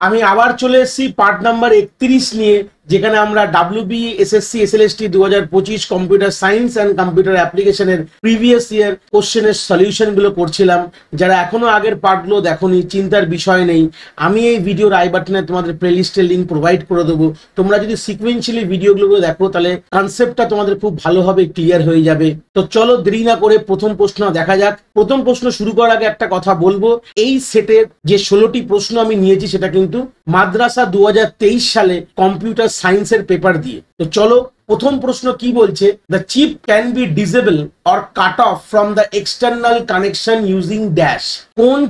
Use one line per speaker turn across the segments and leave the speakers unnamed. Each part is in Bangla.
আমি আবার চলে এসেছি পার্ট নাম্বার 31 নিয়ে, যেখানে আমরা WBE SSC SLST 2025 computer science and computer অ্যাপ্লিকেশনের প্রিভিয়াস ইয়ার কোশ্চেনের সলিউশন গুলো করছিলাম। যারা এখনো আগের পার্টগুলো দেখোনি, চিন্তার বিষয় নেই, আমি এই ভিডিওর আই বাটনে তোমাদের প্লেলিস্টের লিঙ্ক প্রোভাইড করে দেবো। তোমরা যদি সিকুয়েন্সিয়ালি ভিডিওগুলো দেখো তাহলে কনসেপ্টটা তোমাদের খুব ভালোভাবে ক্লিয়ার হয়ে যাবে। তো চলো দেরি না করে প্রথম প্রশ্ন দেখা যাক। প্রথম প্রশ্ন শুরু করার আগে একটা কথা বলবো, এই সেটের যে 16টি প্রশ্ন আমি নিয়েছি সেটা কিন্তু মাদ্রাসা 2023 সালে কম্পিউটার সায়েন্সের পেপার দিয়ে। তো চলো প্রথম প্রশ্ন কি বলছে, the chip can be disable or cut off from the external connection using dash. কোন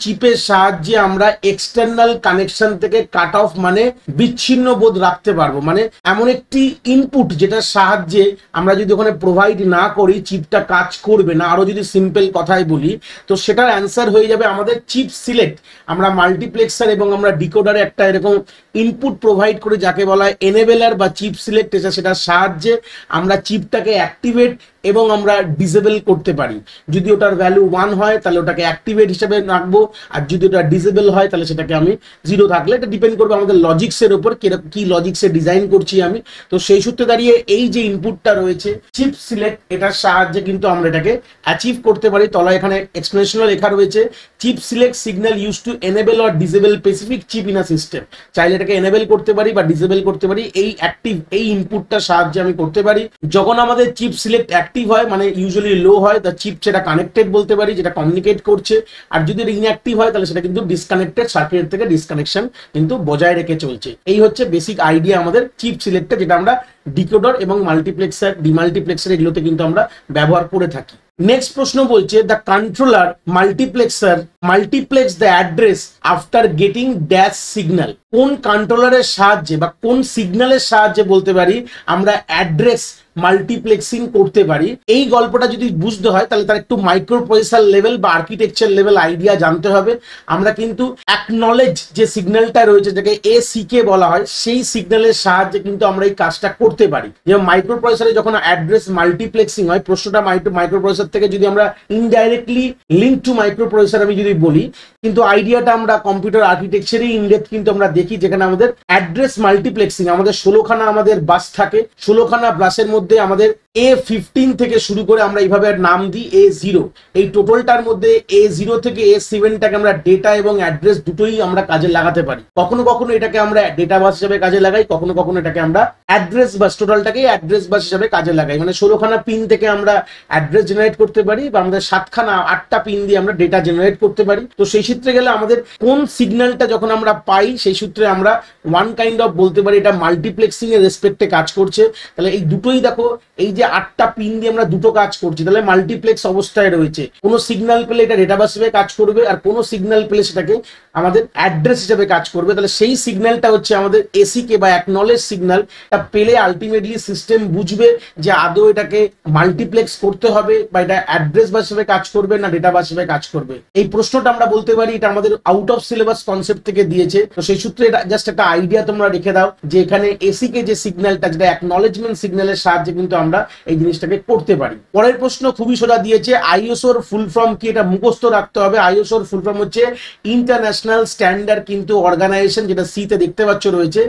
চিপের সাহায্যে আমরা এক্সটার্নাল কানেকশন থেকে কাট অফ মানে বিচ্ছিন্ন বোধ রাখতে পারবো, মানে এমন একটি ইনপুট যেটার সাহায্যে আমরা যদি ওখানে প্রোভাইড না করি চিপটা কাজ করবে না। আরো যদি সিম্পল কথায় বলি তো সেটার অ্যান্সার হয়ে যাবে আমাদের চিপ সিলেক্ট। আমরা মাল্টিপ্লেক্সার এবং আমরা ডিকোডারে একটা এরকম ইনপুট প্রোভাইড করে যাকে বলা হয় এনেবেলার বা চিপ সিলেক্ট, সেটার সাহায্যে আমরা চিপটাকে অ্যাক্টিভেট এবং আমরা ডিসেবল করতে পারি। যদি ওটার ভ্যালু 1 হয় তাহলে ওটাকে অ্যাক্টিভেট হিসেবে রাখবো, আর যদি ওটা ডিসেবল হয় তাহলে সেটাকে আমি 0 থাকলে, এটা ডিপেন্ড করবে আমাদের লজিক্সের উপর, কি লজিক্সে ডিজাইন করছি আমি। তো সেই সূত্রে দাঁড়িয়ে এই যে ইনপুটটা রয়েছে চিপ সিলেক্ট, এটার সাহায্যে কিন্তু আমরা এটাকে অ্যাচিভ করতে পারি। তলায় এখানে এক্সপ্লেনেশনও লেখা রয়েছে, chip select signal use to enable or disable specific chip in a system. চাইলে এটাকে এনেবল করতে পারি বা ডিসেবল করতে পারি, এই ইনপুটটার সাহায্যে আমি করতে পারি। যখন আমাদের চিপ সিলেক্ট অ্যাক্টিভ হয় মানে ইউজুয়ালি লো হয়, দ্য চিপ সেটা কানেক্টেড বলতে পারি, যেটা কমিউনিকেট করছে। আর যদি ইনঅ্যাক্টিভ হয় তাহলে সেটা কিন্তু ডিসকানেক্টেড, সার্কিট থেকে ডিসকানেকশন কিন্তু বজায় রেখে চলছে। এই হচ্ছে বেসিক আইডিয়া আমাদের চিপ সিলেক্টটা, যেটা আমরা ডিকোডার এবং মাল্টিপ্লেক্সার, ডিমাল্টিপ্লেক্সার এগুলোতে কিন্তু আমরা ব্যবহার করে থাকি। নেক্সট প্রশ্ন বলছে, the controller multiplex the address after getting dash signal. কোন কন্ট্রোলারের সাহায্যে বা কোন সিগন্যালের সাহায্যে বলতে পারি আমরা অ্যাড্রেস মাল্টিপ্লেক্সিং করতে পারি। এই গল্পটা যদি বুঝতে হয় তাহলে তার একটু মাইক্রো প্রসেসর লেভেল বা আর্কিটেকচার লেভেল আইডিয়া জানতে হবে। আমরা কিন্তু অ্যাকনলেজ যে সিগন্যালটা রয়েছে, যেটাকে ACK বলা হয়, সেই সিগন্যালের সাহায্যে কিন্তু আমরা এই কাজটা করতে পারি। যেমন মাইক্রো প্রসেসরে যখন অ্যাড্রেস মাল্টিপ্লেক্সিং হয়, প্রশ্নটা মাইক্রো প্রসেসর থেকে যদি আমরা indirectly link to micro processor আমি যদি বলি, কিন্তু আইডিয়াটা আমরা কম্পিউটার আর্কিটেকচারই ইনডেপথ কিন্তু আমরা দেখি, যেখানে আমাদের অ্যাড্রেস মাল্টিপ্লেক্সিং, আমাদের 16খানা আমাদের বাস থাকে, 16খানা বাসের মধ্যে আমাদের A15 থেকে শুরু করে আমরা এইভাবে নাম দিই A0। এই টোটালটার মধ্যে A0 থেকে A7টাকে আমরা ডেটা এবং অ্যাড্রেস দুটোই আমরা কাজে লাগাতে পারি। কখনো কখনো এটাকে আমরা ডেটা বাস হিসেবে কাজে লাগাই, কখনো কখনো এটাকে আমরা অ্যাড্রেস বাস, টোটালটাকে অ্যাড্রেস বাস হিসেবে কাজে লাগাই। মানে 16খানা পিন থেকে আমরা অ্যাড্রেস জেনারেট করতে পারি, বা আমাদের 8টা পিন দিয়ে আমরা ডেটা জেনারেট করতে পারি। তো সেই সূত্রে গেলে আমাদের কোন সিগন্যালটা যখন আমরা পাই সেই সূত্রে আমরা ওয়ান কাইন্ড অফ বলতে পারি এটা মাল্টিপ্লেক্সিং এর রেসপেক্টে কাজ করছে। তাহলে এই দুটোই দেখো, এই যে 8টা পিন দিয়ে আমরা দুটো কাজ করছি, তাহলে মাল্টিপ্লেক্স অবস্থায় রয়েছে। কোনো সিগন্যাল পেলে এটা ডেটা বাস হিসেবে কাজ করবে, আর কোনো সিগন্যাল পেলে সেটাকে আমাদের অ্যাড্রেস হিসেবে কাজ করবে। তাহলে সেই সিগন্যালটা হচ্ছে আমাদের ACK বা অ্যাকনলেজ সিগন্যাল। এটা পেলে আলটিমেটলি সিস্টেম বুঝবে যে আদৌ এটাকে মাল্টিপ্লেক্স করতে হবে বা এটা অ্যাড্রেস বাস হিসেবে কাজ করবে না ডেটা বাস হিসেবে কাজ করবে। এই প্রশ্নটা আমরা বলতে পারি এটা আমাদের আউট অফ সিলেবাস কনসেপ্ট থেকে দিয়েছে। তো সেই সূত্রে এটা জাস্ট একটা আইডিয়া তোমরা রেখে দাও যে এখানে ACK যে সিগন্যালটা, যেটা অ্যাকনলেজমেন্ট সিগন্যালের সাহায্যে কিন্তু আমরা এই জিনিসটাকে করতে পারি। পরের প্রশ্ন খুবই সোজা দিয়েছে, ISO এর ফুল ফর্ম কি? এটা মুখস্থ রাখতে হবে। ISO এর ফুল ফর্ম হচ্ছে ইন্টারন্যাশনাল স্ট্যান্ডার্ড কিন্তু অর্গানাইজেশন, যেটা সি তে দেখতে পাচ্ছ রয়েছে,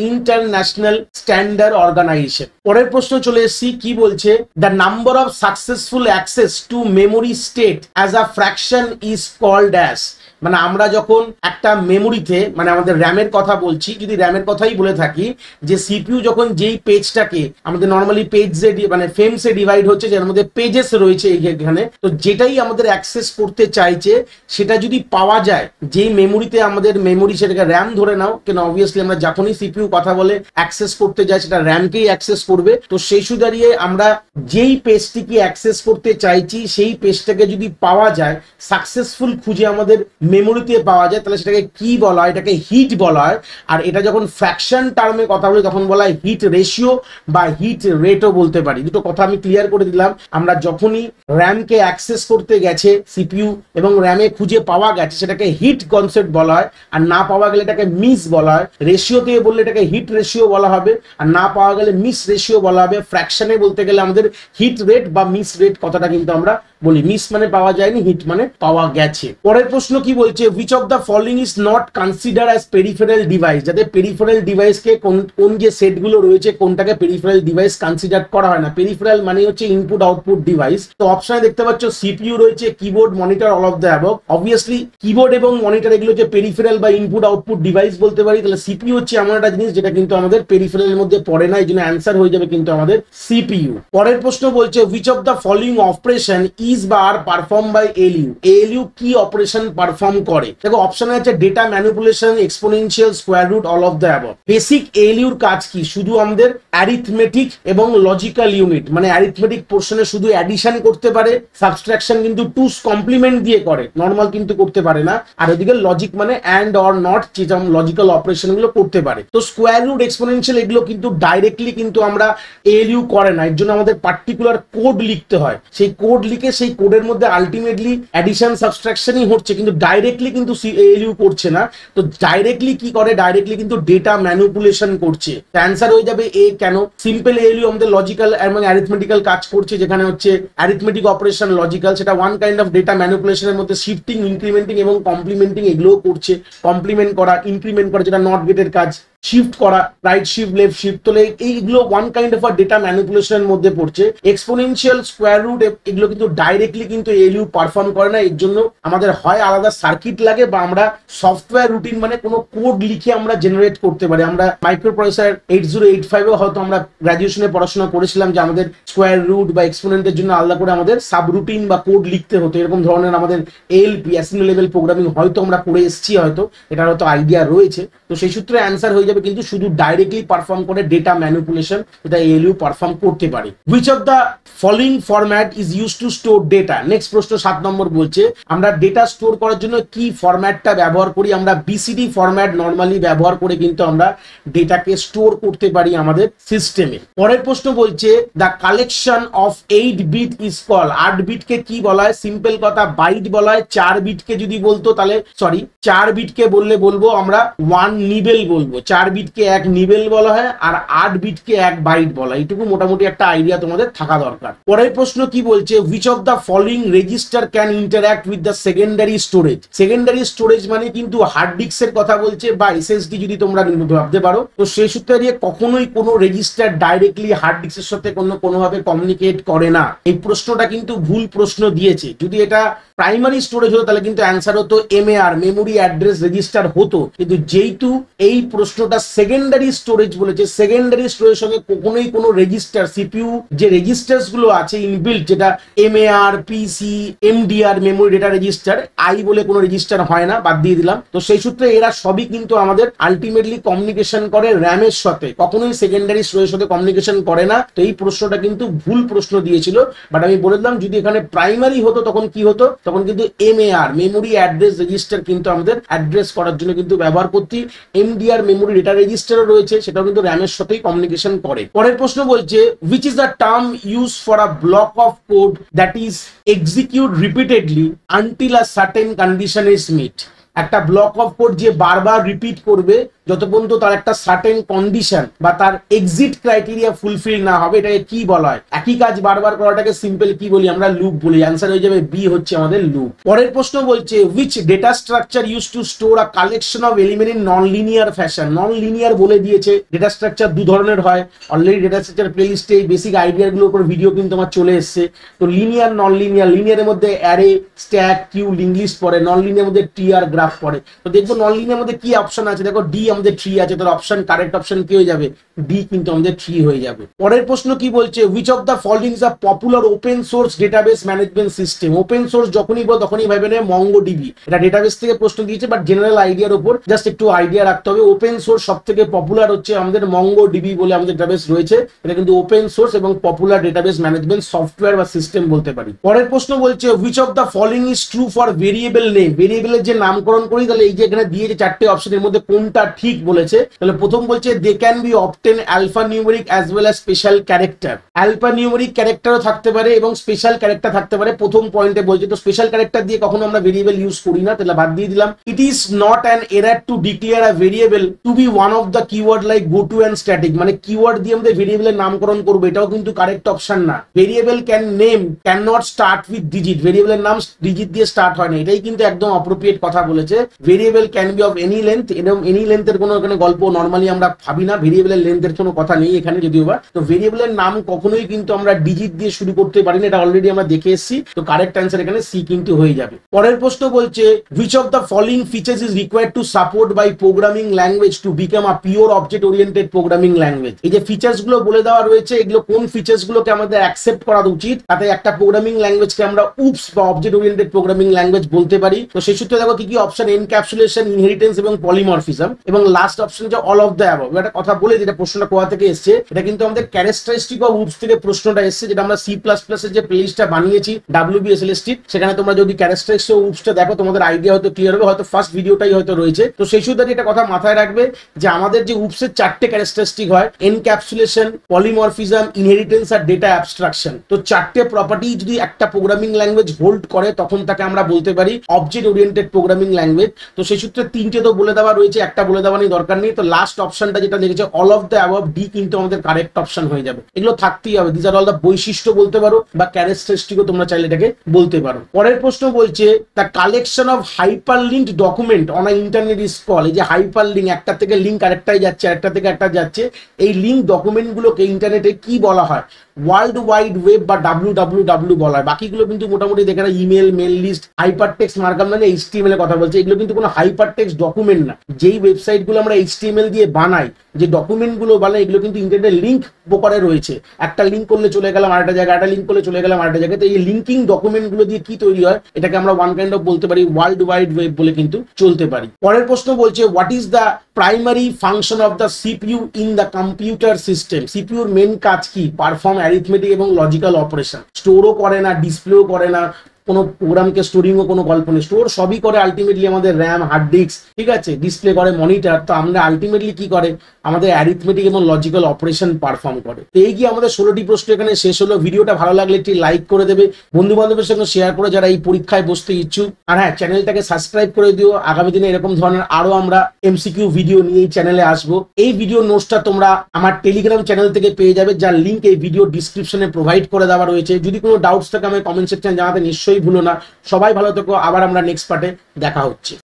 ইন্টারন্যাশনাল স্ট্যান্ডার্ড অর্গানাইজেশন। পরের প্রশ্ন চলে এসেছি, কি বলছে, the number of successful access to memory state as a fraction is called as. মানে আমরা যখন একটা মেমোরিতে, মানে আমাদের র্যামের কথা বলছি, যদি র্যামের কথাই বলে থাকি, যে CPU যখন যেই পেজটাকে আমাদের নর্মালি পেজে মানে ফ্রেমসে ডিভাইড হচ্ছে, যার মধ্যে পেজেস রয়েছে এইখানে, তো যেটাই আমাদের অ্যাক্সেস করতে চাইছে সেটা যদি পাওয়া যায়, যেই মেমোরিতে আমাদের মেমোরি, সেটাকে র্যাম ধরে নাও, কেন অবভিয়াসলি আমরা যখনই CPU কথা বলে অ্যাক্সেস করতে যাই সেটা র্যামকেই অ্যাক্সেস করবে। তো সেই সূত্রে দাঁড়িয়ে আমরা যেই পেজটিকে অ্যাক্সেস করতে চাইছি সেই পেজটাকে যদি পাওয়া যায়, সাকসেসফুল খুঁজে আমাদের মেমোরিতে পাওয়া যায়, তাহলে সেটাকে কি বলা হয়? এটাকে হিট বলা হয়। আর এটা যখন ফ্র্যাকশন টার্মে কথা বলি তখন বলা হয় হিট রেশিও বা হিট রেটও বলতে পারি। দুটো কথা আমি ক্লিয়ার করে দিলাম। আমরা যখনই র্যামকে অ্যাক্সেস করতে গেছে CPU এবং র্যামে খুঁজে পাওয়া গেছে, সেটাকে হিট কনসেপ্ট বলা হয়। আর না পাওয়া গেলে এটাকে মিস বলা হয়। রেশিও দিয়ে বললে এটাকে হিট রেশিও বলা হবে, আর না পাওয়া গেলে মিস রেশিও বলা হবে। ফ্র্যাকশনে বলতে গেলে আমাদের হিট রেট বা মিস রেট কথাটা কিন্তু আমরা বলি। মিস মানে পাওয়া যায়নি, হিট মানে পাওয়া গেছে। পরের প্রশ্ন কি বলছে which of the following is not considered as peripheral device, যাতে পেরিফেরাল ডিভাইসকে কোন যে সেটগুলো রয়েছে কোনটাকে পেরিফেরাল ডিভাইস কনসিডার করা হয় না। পেরিফেরাল মানে হচ্ছে ইনপুট আউটপুট ডিভাইস। তো অপশনে দেখতে পাচ্ছ সিপিইউ রয়েছে, keyboard, monitor, all of the above. Obviously keyboard এবং মনিটর এগুলো যে পেরিফেরাল বা ইনপুট আউটপুট ডিভাইস বলতে পারি, তাহলে সিপিইউ হচ্ছে এমন একটা জিনিস যেটা কিন্তু আমাদের পেরিফেরালের মধ্যে পড়ে না, এই জন্য অ্যান্সার হয়ে যাবে কিন্তু আমাদের সিপিইউ। পরের প্রশ্ন বলছে which of the following operation is বা are performed by ALU, ALU কি অপারেশন পারফর্ম করে? দেখো অপশনে আছে data manipulation, exponential, square root, all of the above. Basic এএলইউর কাজ কি? শুধু আমাদের অ্যারিথমেটিক এবং লজিক্যাল ইউনিট, মানে অ্যারিথমেটিক পোর্শনে শুধু অ্যাডিশন করতে পারে, সাবট্রাকশন কিন্তু টুস কমপ্লিমেন্ট দিয়ে করে, নর্মাল কিন্তু করতে পারে না। আর ওদিকে লজিক মানে অ্যান্ড অর নট, যেটা লজিক্যাল অপারেশন গুলো করতে পারে। তো স্কোয়ার রুট, এক্সপোনেনশিয়াল এগুলো কিন্তু ডাইরেক্টলি কিন্তু আমরা এএলইউ করে না, এর জন্য আমাদের পার্টিকুলার কোড লিখতে হয়। সেই কোড লিখে সেই কোডের মধ্যে আলটিমেটলি অ্যাডিশন সাবট্রাকশনই হচ্ছে, কিন্তু ডাইরেক্টলি কিন্তু এএলইউ করছে না। তো ডাইরেক্টলি কি করে? ডাইরেক্টলি কিন্তু ডেটা ম্যানিপুলেশন করছে। অ্যান্সার হয়ে যাবে এ। কেন? সিম্পল এএলইউ আমাদের লজিক্যাল এবং অ্যারিথমেটিক্যাল কাজ করছে, যেখানে হচ্ছে অ্যারিথমেটিক অপারেশন লজিক্যাল, সেটা ওয়ান কাইন্ড অফ ডেটা ম্যানিপুলেশনের মধ্যে শিফটিং, ইনক্রিমেন্টিং এবং কমপ্লিমেন্টিং এগুলোও করছে। কমপ্লিমেন্ট করা, ইনক্রিমেন্ট করা যেটা নট গেটের কাজ, শিফট করা, রাইট শিফট, লেফট শিফট, তাহলে এইগুলো ওয়ান কাইন্ড অফ ডেটা ম্যানিপুলেশনের মধ্যে পড়ছে। এক্সপোনেনশিয়াল, স্কোয়ার রুট এগুলো কিন্তু ডাইরেক্টলি কিন্তু এএলইউ পারফর্ম করে না, এর জন্য আমাদের হয় আলাদা সার্কিট লাগে বা আমরা সফটওয়্যার রুটিন মানে কোনো কোড লিখে আমরা জেনারেট করতে পারি। আমরা মাইক্রোপ্রসেসর 8085 হয়তো আমরা গ্রাজুয়েশনে পড়াশোনা করেছিলাম যে আমাদের স্কোয়ার রুট বা এক্সপোনেন্টের জন্য আলাদা করে আমাদের সাব রুটিন বা কোড লিখতে হতো। এরকম ধরনের আমাদের এএলপি, অ্যাসেম্বলি লেভেল প্রোগ্রামিং হয়তো আমরা করে এসেছি, হয়তো এটার হয়তো আইডিয়া রয়েছে। তো সেই সূত্রে অ্যান্সার হয়ে যাবে কিন্তু শুধু ডাইরেক্টলি পারফর্ম করে ডেটা ম্যানিপুলেশন, এটা এএলইউ পারফর্ম করতে পারে। Which of the following format is use to store data? Next প্রশ্ন 7 নম্বর বলছে আমরা ডেটা স্টোর করার জন্য কি ফরম্যাটটা ব্যবহার করি? আমরা বিসিডি ফরম্যাট নর্মালি ব্যবহার করে কিন্তু আমরা ডেটাকে স্টোর করতে পারি আমাদের সিস্টেমে। পরের প্রশ্ন বলছে the collection of 8 bit is call, 8 বিটকে কি বলা হয়? সিম্পল কথা, বাইট বলা হয়। 4 বিটকে যদি বলতো তাহলে 4 বিটকে বলবো আমরা 1 নিবেল বলবো। 4 বিটকে 1 নিবেল বলা হয়, আর 8 বিটকে 1 বাইট বলা হয়। এইটুকু মোটামুটি একটা আইডিয়া তোমাদের থাকা দরকার। পরের প্রশ্ন কি বলছে which of the following register can interact with the secondary storage? Secondary storage মানে কিন্তু হার্ড ডিস্কের কথা বলছে, বা এসএসডি যদি তোমরা ভাবতে পারো। তো সেই সূত্রে দিয়ে কখনোই কোনো রেজিস্টার ডাইরেক্টলি হার্ড ডিস্কের সাথে কোনোভাবে কমিউনিকেট করে না। এই প্রশ্নটা কিন্তু ভুল প্রশ্ন দিয়েছে। যদি এটা প্রাইমারি স্টোরেজ হতো তাহলে কিন্তু অ্যান্সার হতো এমএআর, মেমোরি অ্যাড্রেস রেজিস্টার হতো। কিন্তু যেহেতু এই প্রশ্নটা সেকেন্ডারি স্টোরেজ বলেছে, সেকেন্ডারি স্টোরেজের সঙ্গে কখনোই কোনো রেজিস্টার, সিপিইউ যে রেজিস্টার্স গুলো আছে ইনবিল্ট, যেটা MAR, PC, MDR, memory data register, I বলে কোনো রেজিস্টার হয় না, বাদ দিয়ে দিলাম। তো সেই সূত্রে এরা সবই কিন্তু আমাদের আলটিমেটলি কমিউনিকেশন করে র্যামের সাথে, কখনোই সেকেন্ডারি স্টোরেজের সাথে কমিউনিকেশন করে না। তো এই প্রশ্নটা কিন্তু ভুল প্রশ্ন দিয়েছিল, বাট আমি বলে দিলাম যদি এখানে প্রাইমারি হতো তখন কি হতো? তখন কিন্তু এমএআর, মেমোরি অ্যাড্রেস রেজিস্টার কিন্তু আমাদের অ্যাড্রেস করার জন্য কিন্তু ব্যবহার করতে। এমডিআর, মেমোরি ডেটা রেজিস্টারও রয়েছে, সেটাও কিন্তু র্যামের সাথেই কমিউনিকেশন করে। পরের প্রশ্ন বলছে which is the term used for a block of code that is execute repeatedly until a certain condition is met? একটা ব্লক অফ কোড যে বারবার রিপিট করবে যত পর্যন্ত তার একটা সার্টেন কন্ডিশন বা তার এক্সিট ক্রাইটেরিয়া ফুলফিল না হবে, এটাকে কি বলা হয়? একই কাজ বারবার করাটাকে সিম্পল কি বলি? আমরা লুপ বলি। অ্যান্সার হয়ে যাবে বি, হচ্ছে আমাদের লুপ। পরের প্রশ্ন বলছে which data structure used to store a collection of element in non-linear fashion? Non-linear বলে দিয়েছে। ডেটা স্ট্রাকচার দু ধরনের হয়, অলরেডি ডেটা স্ট্রাকচার প্লেলিস্টে এই বেসিক আইডিয়াগুলোর উপর ভিডিও কিন্তু আমার চলে এসছে। তো লিনিয়ার, নন লিনিয়ার। লিনিয়ারের মধ্যে array, stack, queue, link list পড়ে। নন লিনিয়ার মধ্যে টিআর, গ্রাফ পড়ে। তো দেখবো নন লিনিয়ার মধ্যে কি অপশন আছে, দেখো ডি আমাদের ট্রি আছে, তার অপশন কারেক্ট অপশন কি হয়ে যাবে? ডি কিন্তু আমাদের ট্রি হয়ে যাবে। পরের প্রশ্ন কি বলছে which of the following is a popular open source database management system? Open source যখনই বল তখনই ভাববে MongoDB। এটা ডেটাবেস থেকে প্রশ্ন দিয়েছে, বাট জেনারেল আইডিয়ার উপর জাস্ট একটু আইডিয়া রাখতে হবে। ওপেন সোর্স সব থেকে পপুলার হচ্ছে আমাদের MongoDB বলে আমাদের ডেটাবেস রয়েছে। এটা কিন্তু ওপেন সোর্স এবং পপুলার ডেটাবেস ম্যানেজমেন্ট সফটওয়্যার বা সিস্টেম বলতে পারি। পরের প্রশ্ন বলছে which of the following is true for variable name? ভেরিয়েবলের যে নামকরণ করি, তাহলে এই যে এখানে দিয়েছে 4টে অপশনের মধ্যে কোনটা ঠিক বলেছে। তাহলে প্রথম বলছে they can be obtain alpha numeric as well as special character. Alpha numeric ক্যারেক্টারও থাকতে পারে এবং স্পেশাল ক্যারেক্টার থাকতে পারে। প্রথম পয়েন্টে বলছে, তো স্পেশাল ক্যারেক্টার দিয়ে কখনো আমরা ভেরিয়েবল ইউজ করি না, তাহলে বাদ দিয়ে দিলাম। It is not an error to declare a variable to be one of the keyword like go to and static, মানে কিওয়ার্ড দিয়ে আমাদের ভেরিয়েবলের নামকরণ করবো, এটাও কিন্তু কারেক্ট অপশন না। Variable can not start with digit, ভেরিয়েবলের নাম ডিজিট দিয়ে স্টার্ট হয় না, এটাই কিন্তু একদম অ্যাপ্রোপ্রিয়েট কথা বলেছে। Variable can be of any length, এরকম এনি লেন্থের কোনো এখানে গল্প নর্মালি আমরা ভাবি না, ভেরিয়েবলের লেন্থের কোনো কথা নেই এখানে যদিও বা। তো ভেরিয়েবলের নাম কখনোই কিন্তু আমরা ডিজিট দিয়ে শুরু করতে পারি না, এটা অলরেডি আমরা দেখে এসেছি। তো কারেক্ট অ্যান্সার এখানে সি কিন্তু হয়ে যাবে। পরের প্রশ্ন বলছে which of the following features is required to support by programming language to become a pure object oriented programming language। এই যে ফিচার্স গুলো বলে দেওয়া রয়েছে, এগুলো কোন ফিচার্স গুলোকে আমাদের অ্যাকসেপ্ট করা উচিত, তাতে একটা প্রোগ্রামিং ল্যাঙ্গুয়েজকে আমরা উপস বা অবজেক্ট ওরিয়েন্টেড প্রোগ্রামিং ল্যাঙ্গুয়েজ বলতে পারি। তো সেই সূত্রে দেখো কি কি অপশন, এনক্যাপসুলেশন, ইনহেরিটেন্স এবং পলিমরফিজম, এবং লাস্ট অপশন যে অল অফ দ্য অ্যাবভ। একটা কথা বলে যেটা প্রশ্নটা কোথা থেকে এসেছে, এটা কিন্তু আমাদের ক্যারেক্টারিস্টিক অফ উপস থেকে প্রশ্নটা এসেছে, যেটা আমরা সি প্লাস প্লাস এর যে প্লেলিস্টটা বানিয়েছি WBSLST, সেখানে তোমরা যদি ক্যারেক্টারিস্টিক অফ উপসটা দেখো তোমাদের আইডিয়া হয়তো ক্লিয়ার হবে, হয়তো ফার্স্ট ভিডিওটাই হয়তো রয়েছে। তো সেই সূত্রে এটা কথা মাথায় রাখবে যে আমাদের যে উপসের 4টে ক্যারেক্টারিস্টিক হয়, এনক্যাপসুলেশন, পলিমরফিজম, ইনহেরিটেন্স আর ডেটা অ্যাবস্ট্রাকশন। তো 4টে প্রপার্টি যদি একটা প্রোগ্রামিং ল্যাঙ্গুয়েজ হোল্ড করে তখন তাকে আমরা বলতে পারি অবজেক্ট ওরিয়েন্টেড প্রোগ্রামিং ল্যাঙ্গুয়েজ। তো সেই সূত্রে 3টে তো বলে দেওয়া রয়েছে, একটা বলে দেওয়া নেই, দরকার নেই। তো লাস্ট অপশনটা যেটা লিখেছে all of the above, D কিন্তু আমাদের কারেক্ট অপশন হয়ে যাবে। এগুলো থাকতেই হবে, দিস আর অল দ্য বৈশিষ্ট্য বলতে পারো বা ক্যারেক্টারিস্টিকও তোমরা চাইলে এটাকে বলতে পারো। পরের প্রশ্ন বলছে the collection of hyperlinked document on a internet is called. এই যে হাইপারলিঙ্ক, একটা থেকে লিঙ্ক আরেকটাই যাচ্ছে, আরেকটা থেকে একটা যাচ্ছে, এই লিঙ্ক ডকুমেন্টগুলোকে ইন্টারনেটে কি বলা হয়? ওয়ার্ল্ড ওয়াইড ওয়েব বা WWW বলা হয়। বাকিগুলো কিন্তু মোটামুটি দেখে না, email, mail list, hyper text markup মানে HTML এর কথা বলছে, এগুলো কিন্তু কোনো হাইপার টেক্সট ডকুমেন্ট না। যেই ওয়েবসাইটগুলো আমরা HTML দিয়ে বানাই, যে ডকুমেন্টগুলো বানাই, এগুলো কিন্তু ইন্টারনেটে লিঙ্ক প্রকারে রয়েছে। একটা লিঙ্ক করলে চলে গেলাম আরেকটা জায়গায়, একটা লিঙ্ক করলে চলে গেলাম আরেকটা জায়গায়। তো এই লিঙ্কিং ডকুমেন্টগুলো দিয়ে কি তৈরি হয়, এটাকে আমরা ওয়ান কাইন্ড অফ বলতে পারি ওয়ার্ল্ড ওয়াইড ওয়েব বলে কিন্তু চলতে পারি। পরের প্রশ্ন বলছে what is the primary function of the CPU in the computer system. সিপিউর মেন কাজ কি? পারফর্ম অ্যারিথমেটিক এবং লজিক্যাল অপারেশন। স্টোরও করে না, ডিসপ্লেও করে না, কোনো প্রোগ্রামকে স্টোরিংও কোনো গল্প নেই, স্টোর সবই করে আলটিমেটলি আমাদের র্যাম, হার্ড ডিস্ক, ঠিক আছে, ডিসপ্লে করে মনিটর। তো আমরা আলটিমেটলি কি করে, আমাদের অ্যারিথমেটিক এবং লজিক্যাল অপারেশন পারফর্ম করে। তো এই গিয়ে আমাদের 16টি প্রশ্ন এখানে শেষ হলো। ভিডিওটা ভালো লাগলে একটি লাইক করে দেবে, বন্ধু বান্ধবের সঙ্গে শেয়ার করে যারা এই পরীক্ষায় বসতে ইচ্ছুক। আর হ্যাঁ, চ্যানেলটাকে সাবস্ক্রাইব করে দিও। আগামী দিনে এরকম ধরনের আরো আমরা MCQ ভিডিও নিয়ে এই চ্যানেলে আসবো। এই ভিডিও নোটসটা তোমরা আমার টেলিগ্রাম চ্যানেল থেকে পেয়ে যাবে, যার লিঙ্ক এই ভিডিও ডিসক্রিপশনে প্রোভাইড করে দেওয়া রয়েছে। যদি কোনো ডাউটস থাকে আমি কমেন্ট সেকশনে জানাতে নিশ্চয়ই ভুলো না। সবাই ভালো থেকো, আবার আমরা নেক্সট পার্টে দেখা হচ্ছে।